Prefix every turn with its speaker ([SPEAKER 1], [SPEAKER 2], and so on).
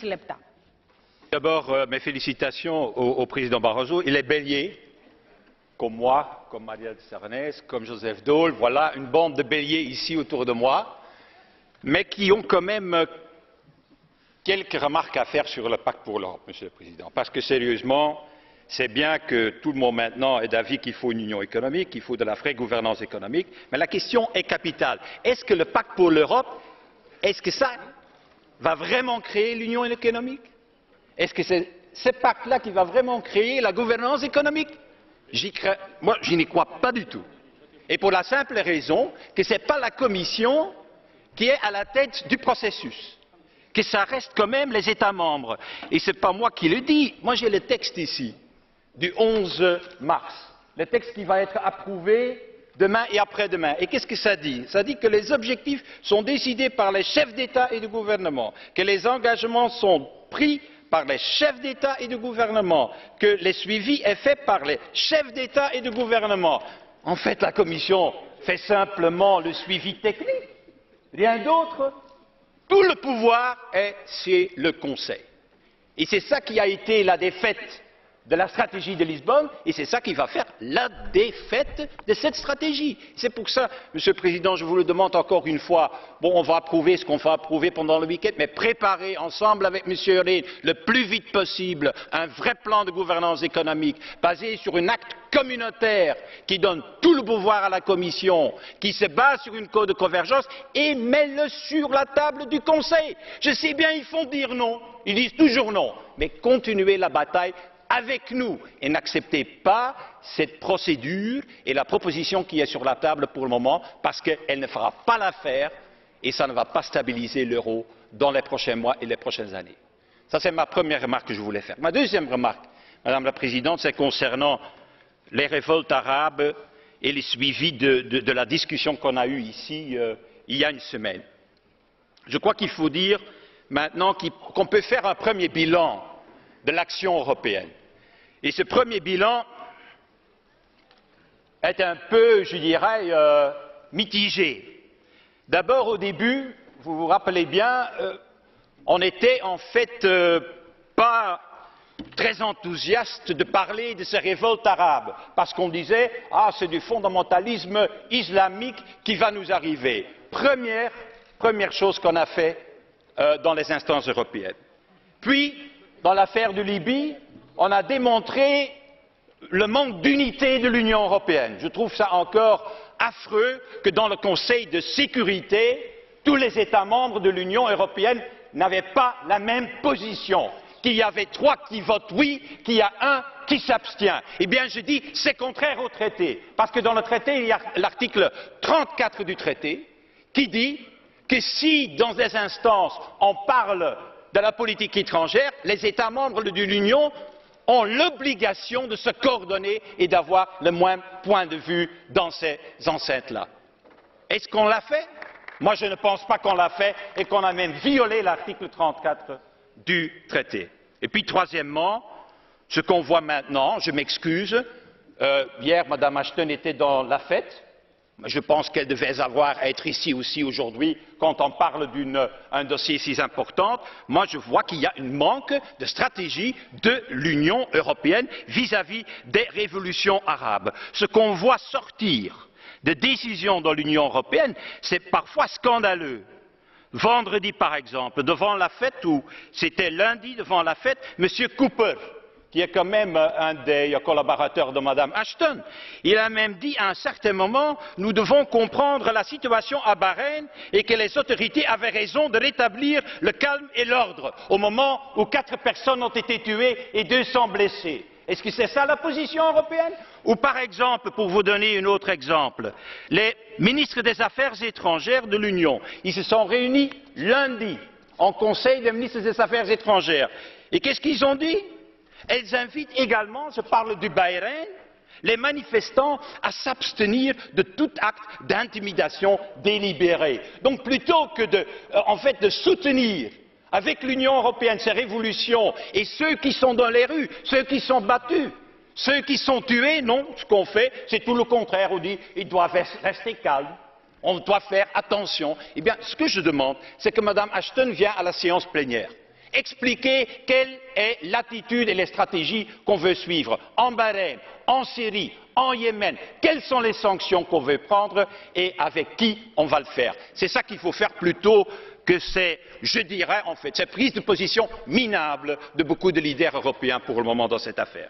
[SPEAKER 1] λεπτά.
[SPEAKER 2] D'abord, mes félicitations au président Barroso. Il est bélier, comme moi, comme Maria de Sarnez, comme Joseph Daul. Voilà une bande de béliers ici autour de moi, mais qui ont quand même quelques remarques à faire sur le pacte pour l'Europe, Monsieur le Président. Parce que sérieusement, c'est bien que tout le monde maintenant est d'avis qu'il faut une union économique, qu'il faut de la vraie gouvernance économique, mais la question est capitale. Est-ce que le pacte pour l'Europe, est-ce que ça va vraiment créer l'union économique? Est-ce que c'est ce pacte-là qui va vraiment créer la gouvernance économique? Moi, je n'y crois pas du tout. Et pour la simple raison que ce n'est pas la Commission qui est à la tête du processus, que ça reste quand même les États membres. Et ce n'est pas moi qui le dis. Moi, j'ai le texte ici, du 11 mars. Le texte qui va être approuvé demain et après-demain. Et qu'est-ce que ça dit? Ça dit que les objectifs sont décidés par les chefs d'État et de gouvernement, que les engagements sont pris par les chefs d'État et de gouvernement, que le suivi est fait par les chefs d'État et de gouvernement. En fait, la Commission fait simplement le suivi technique, rien d'autre. Tout le pouvoir est chez le Conseil. Et c'est ça qui a été la défaite de la stratégie de Lisbonne, et c'est ça qui va faire la défaite de cette stratégie. C'est pour ça, Monsieur le Président, je vous le demande encore une fois, bon, on va approuver ce qu'on va approuver pendant le week-end, mais préparez ensemble avec Monsieur Rehn le plus vite possible un vrai plan de gouvernance économique basé sur un acte communautaire qui donne tout le pouvoir à la Commission, qui se base sur une code de convergence, et mets-le sur la table du Conseil. Je sais bien, ils font dire non, ils disent toujours non, mais continuez la bataille avec nous et n'acceptez pas cette procédure et la proposition qui est sur la table pour le moment, parce qu'elle ne fera pas l'affaire et ça ne va pas stabiliser l'euro dans les prochains mois et les prochaines années. Ça, c'est ma première remarque que je voulais faire. Ma deuxième remarque, Madame la Présidente, c'est concernant les révoltes arabes et le suivi de la discussion qu'on a eue ici il y a une semaine. Je crois qu'il faut dire maintenant qu'on peut faire un premier bilan de l'action européenne. Et ce premier bilan est un peu, je dirais, mitigé. D'abord, au début, vous vous rappelez bien, on n'était en fait pas très enthousiaste de parler de ces révoltes arabes, parce qu'on disait « Ah, c'est du fondamentalisme islamique qui va nous arriver ». Première chose qu'on a fait dans les instances européennes. Puis, dans l'affaire de Libye, on a démontré le manque d'unité de l'Union européenne. Je trouve ça encore affreux que dans le Conseil de sécurité, tous les États membres de l'Union européenne n'avaient pas la même position, qu'il y avait 3 qui votent oui, qu'il y a 1 qui s'abstient. Eh bien, je dis, c'est contraire au traité, parce que dans le traité, il y a l'article 34 du traité qui dit que si, dans des instances, on parle de la politique étrangère, les États membres de l'Union ont l'obligation de se coordonner et d'avoir le même point de vue dans ces enceintes-là. Est-ce qu'on l'a fait? Moi, je ne pense pas qu'on l'a fait et qu'on a même violé l'article 34 du traité. Et puis, troisièmement, ce qu'on voit maintenant, je m'excuse, hier, Mme Ashton était dans la fête. Je pense qu'elle devait être ici aussi aujourd'hui quand on parle d'un dossier si important. Moi, je vois qu'il y a un manque de stratégie de l'Union européenne vis-à-vis des révolutions arabes. Ce qu'on voit sortir de décisions dans l'Union européenne, c'est parfois scandaleux. Vendredi, par exemple, devant la fête, ou c'était lundi devant la fête, M. Cooper, qui est quand même un des collaborateurs de Mme Ashton, il a même dit à un certain moment « Nous devons comprendre la situation à Bahreïn et que les autorités avaient raison de rétablir le calme et l'ordre au moment où 4 personnes ont été tuées et 200 blessées ». Est-ce que c'est ça la position européenne? Ou par exemple, pour vous donner un autre exemple, les ministres des Affaires étrangères de l'Union, ils se sont réunis lundi en Conseil des ministres des Affaires étrangères. Et qu'est-ce qu'ils ont dit? Elles invitent également, je parle du Bahreïn, les manifestants à s'abstenir de tout acte d'intimidation délibéré. Donc plutôt que de soutenir avec l'Union européenne ces révolutions et ceux qui sont dans les rues, ceux qui sont battus, ceux qui sont tués, non, ce qu'on fait, c'est tout le contraire. On dit ils doivent rester calmes, on doit faire attention. Eh bien, ce que je demande, c'est que Mme Ashton vienne à la séance plénière expliquer quelle est l'attitude et les stratégies qu'on veut suivre en Bahreïn, en Syrie, en Yémen, quelles sont les sanctions qu'on veut prendre et avec qui on va le faire. C'est ça qu'il faut faire plutôt que je dirais en fait, cette prise de position minable de beaucoup de leaders européens pour le moment dans cette affaire.